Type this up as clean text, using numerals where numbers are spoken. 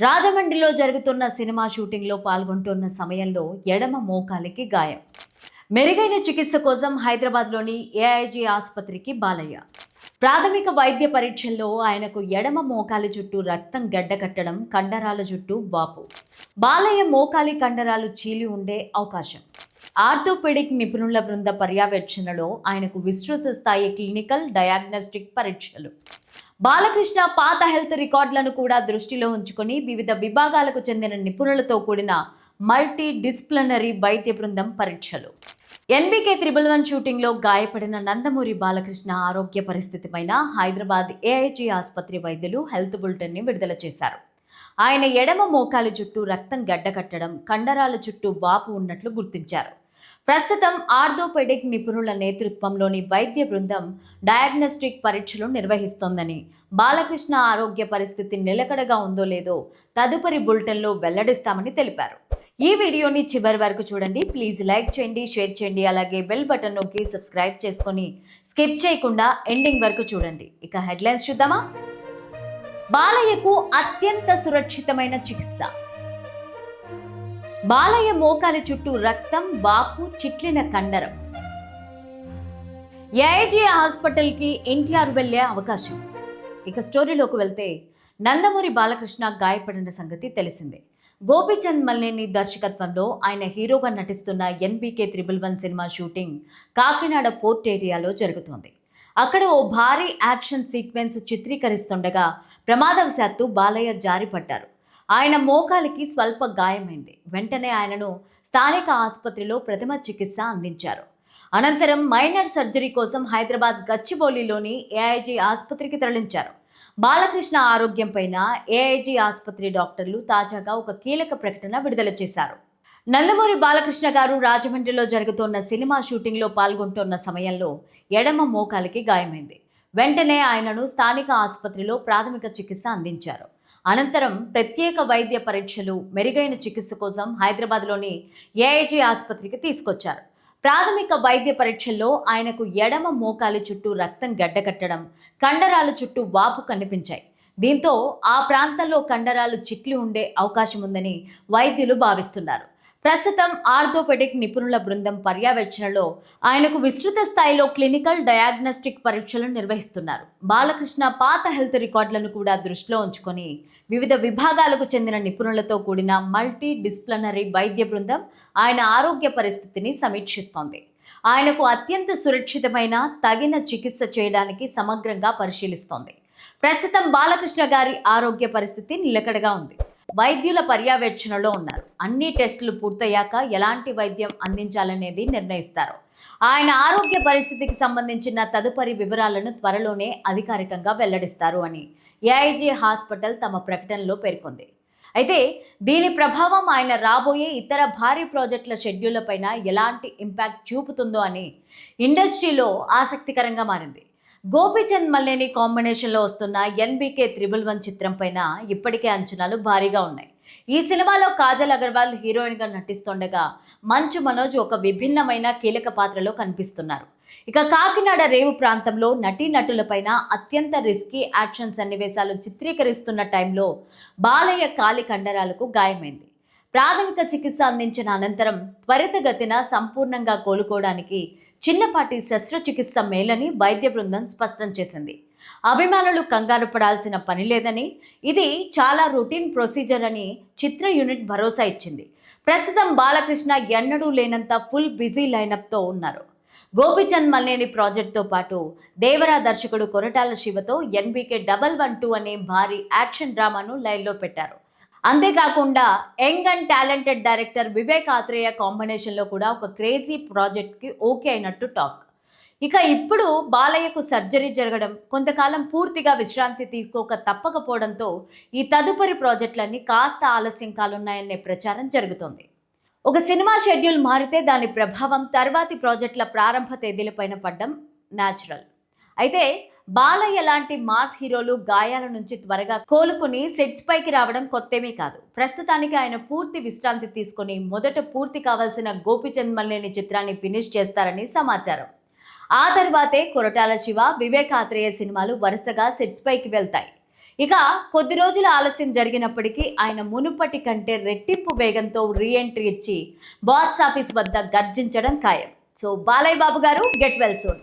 రాజమండ్రిలో జరుగుతున్న సినిమా షూటింగ్లో పాల్గొంటున్న సమయంలో ఎడమ మోకాలికి గాయం. మెరుగైన చికిత్స కోసం హైదరాబాద్లోని ఏఐజీ ఆసుపత్రికి బాలయ్య. ప్రాథమిక వైద్య పరీక్షల్లో ఆయనకు ఎడమ మోకాలి చుట్టూ రక్తం గడ్డకట్టడం, కండరాల చుట్టూ వాపు. బాలయ్య మోకాలి కండరాలు చీలి ఉండే అవకాశం. ఆర్థోపెడిక్ నిపుణుల బృంద పర్యవేక్షణలో ఆయనకు విస్తృత స్థాయి క్లినికల్ డయాగ్నోస్టిక్ పరీక్షలు. బాలకృష్ణ పాత హెల్త్ రికార్డులను కూడా దృష్టిలో ఉంచుకొని వివిధ విభాగాలకు చెందిన నిపుణులతో కూడిన మల్టీ డిసిప్లినరీ వైద్య బృందం పరీక్షలు. ఎన్బీకే 111 షూటింగ్లో గాయపడిన నందమూరి బాలకృష్ణ ఆరోగ్య పరిస్థితి పైన హైదరాబాద్ ఏఐజీ ఆసుపత్రి వైద్యులు హెల్త్ బులెటిన్ని విడుదల చేశారు. ఆయన ఎడమ మోకాలి చుట్టూ రక్తం గడ్డకట్టడం, కండరాల చుట్టూ వాపు ఉన్నట్లు గుర్తించారు. ప్రస్తుతం ఆర్థోపెడిక్ నిపుణుల నేతృత్వంలోని వైద్య బృందం డయాగ్నోస్టిక్ పరీక్షలు నిర్వహిస్తోందని, బాలకృష్ణ ఆరోగ్య పరిస్థితి నిలకడగా ఉందో లేదో తదుపరి బులెటిన్లో వెల్లడిస్తామని తెలిపారు. ఈ వీడియోని చివరి వరకు చూడండి. ప్లీజ్ లైక్ చేయండి, షేర్ చేయండి, అలాగే బెల్ బటన్ నొక్కి సబ్స్క్రైబ్ చేసుకొని స్కిప్ చేయకుండా ఎండింగ్ వరకు చూడండి. ఇక హెడ్లైన్స్ చూద్దామా? బాలయ్యకు అత్యంత సురక్షితమైన చికిత్స. బాలయ్య మోకాలి చుట్టూ రక్తం, వాపు, చిట్లిన కండరం. ఏఐజీ హాస్పిటల్కి ఎన్టీఆర్ వెళ్లే అవకాశం. ఇక స్టోరీలోకి వెళ్తే, నందమూరి బాలకృష్ణ గాయపడిన సంగతి తెలిసిందే. గోపీచంద్ మల్లేని దర్శకత్వంలో ఆయన హీరోగా నటిస్తున్న NBK 111 cinema shooting Kakinada port ఏరియాలో జరుగుతోంది. అక్కడ ఓ భారీ యాక్షన్ సీక్వెన్స్ చిత్రీకరిస్తుండగా ప్రమాదవశాత్తు బాలయ్య జారిపడ్డారు. ఆయన మోకాలికి స్వల్ప గాయమైంది. వెంటనే ఆయనను స్థానిక ఆసుపత్రిలో ప్రథమ చికిత్స అందించారు. అనంతరం మైనర్ సర్జరీ కోసం హైదరాబాద్ గచ్చిబౌలిలోని ఏఐజీ ఆసుపత్రికి తరలించారు. బాలకృష్ణ ఆరోగ్యం పైన ఏఐజీ ఆసుపత్రి డాక్టర్లు తాజాగా ఒక కీలక ప్రకటన విడుదల చేశారు. నందమూరి బాలకృష్ణ గారు రాజమండ్రిలో జరుగుతున్న సినిమా షూటింగ్లో పాల్గొంటున్న సమయంలో ఎడమ మోకాలికి గాయమైంది. వెంటనే ఆయనను స్థానిక ఆసుపత్రిలో ప్రాథమిక చికిత్స అందించారు. అనంతరం ప్రత్యేక వైద్య పరీక్షలు, మెరుగైన చికిత్స కోసం హైదరాబాద్లోని ఏఐజీ ఆసుపత్రికి తీసుకొచ్చారు. ప్రాథమిక వైద్య పరీక్షల్లో ఆయనకు ఎడమ మోకాలి చుట్టూ రక్తం గడ్డకట్టడం, కండరాల చుట్టూ వాపు కనిపించాయి. దీంతో ఆ ప్రాంతంలో కండరాలు చిట్లి ఉండే అవకాశం ఉందని వైద్యులు భావిస్తున్నారు. ప్రస్తుతం ఆర్థోపెడిక్ నిపుణుల బృందం పర్యవేక్షణలో ఆయనకు విస్తృత స్థాయిలో క్లినికల్ డయాగ్నోస్టిక్ పరీక్షలు నిర్వహిస్తున్నారు. బాలకృష్ణ పాత హెల్త్ రికార్డులను కూడా దృష్టిలో ఉంచుకొని వివిధ విభాగాలకు చెందిన నిపుణులతో కూడిన మల్టీ డిసిప్లినరీ వైద్య బృందం ఆయన ఆరోగ్య పరిస్థితిని సమీక్షిస్తోంది. ఆయనకు అత్యంత సురక్షితమైన తగిన చికిత్స చేయడానికి సమగ్రంగా పరిశీలిస్తోంది. ప్రస్తుతం బాలకృష్ణ గారి ఆరోగ్య పరిస్థితి నిలకడగా ఉంది. వైద్యుల పర్యవేక్షణలో ఉన్నారు. అన్ని టెస్టులు పూర్తయ్యాక ఎలాంటి వైద్యం అందించాలనేది నిర్ణయిస్తారు. ఆయన ఆరోగ్య పరిస్థితికి సంబంధించిన తదుపరి వివరాలను త్వరలోనే అధికారికంగా వెల్లడిస్తారు అని ఏఐజీ హాస్పిటల్ తమ ప్రకటనలో పేర్కొంది. అయితే దీని ప్రభావం ఆయన రాబోయే ఇతర భారీ ప్రాజెక్టుల షెడ్యూళ్లపైన ఎలాంటి ఇంపాక్ట్ చూపుతుందో అని ఇండస్ట్రీలో ఆసక్తికరంగా మారింది. గోపీచంద్ మల్లేని కాంబినేషన్లో వస్తున్న ఎన్బీకే 111 చిత్రం పైన ఇప్పటికే అంచనాలు భారీగా ఉన్నాయి. ఈ సినిమాలో కాజల్ అగర్వాల్ హీరోయిన్గా నటిస్తుండగా మంచు మనోజ్ ఒక విభిన్నమైన కీలక పాత్రలో కనిపిస్తున్నారు. ఇక కాకినాడ రేవు ప్రాంతంలో నటీనటులపైన అత్యంత రిస్కీ యాక్షన్ సన్నివేశాలు చిత్రీకరిస్తున్న టైంలో బాలయ్య కాలి కండరాలకు గాయమైంది. ప్రాథమిక చికిత్స అందించిన అనంతరం త్వరితగతిన సంపూర్ణంగా కోలుకోవడానికి చిన్నపాటి శస్త్రచికిత్స మేలని వైద్య బృందం స్పష్టం చేసింది. అభిమానులు కంగారు పడాల్సిన పని లేదని, ఇది చాలా రొటీన్ ప్రొసీజర్ అని చిత్ర యూనిట్ భరోసా ఇచ్చింది. ప్రస్తుతం బాలకృష్ణ ఎన్నడూ లేనంత ఫుల్ బిజీ లైనప్తో ఉన్నారు. గోపీచంద్ మల్లేని ప్రాజెక్ట్తో పాటు దేవరా దర్శకుడు కొరటాల శివతో ఎన్బీకే 112 అనే భారీ యాక్షన్ డ్రామాను లైన్లో పెట్టారు. అంతేకాకుండా young and talented director Vivek Athreya కాంబినేషన్లో కూడా ఒక క్రేజీ ప్రాజెక్ట్కి ఓకే అయినట్టు టాక్. ఇక ఇప్పుడు బాలయ్యకు సర్జరీ జరగడం, కొంతకాలం పూర్తిగా విశ్రాంతి తీసుకోక తప్పకపోవడంతో ఈ తదుపరి ప్రాజెక్టులన్నీ కాస్త ఆలస్యం కానున్నాయనే ప్రచారం జరుగుతోంది. ఒక సినిమా షెడ్యూల్ మారితే దాని ప్రభావం తర్వాతి ప్రాజెక్టుల ప్రారంభ తేదీలపైన పడడం న్యాచురల్. అయితే బాలయ్య లాంటి మాస్ హీరోలు గాయాల నుంచి త్వరగా కోలుకుని సెట్స్ పైకి రావడం కొత్తేమీ కాదు. ప్రస్తుతానికి ఆయన పూర్తి విశ్రాంతి తీసుకుని మొదట పూర్తి కావాల్సిన గోపీచంద్ మల్లేని చిత్రాన్ని ఫినిష్ చేస్తారని సమాచారం. ఆ తర్వాతే కొరటాల శివ, వివేక్ ఆత్రేయ సినిమాలు వరుసగా సెట్స్ పైకి వెళ్తాయి. ఇక కొద్ది రోజుల ఆలస్యం జరిగినప్పటికీ ఆయన మునుపటి కంటే రెట్టింపు వేగంతో రీఎంట్రీ ఇచ్చి బాక్స్ ఆఫీస్ వద్ద గర్జించడం ఖాయం. సో బాలయ్య బాబు గారు, గెట్ వెల్ సూన్.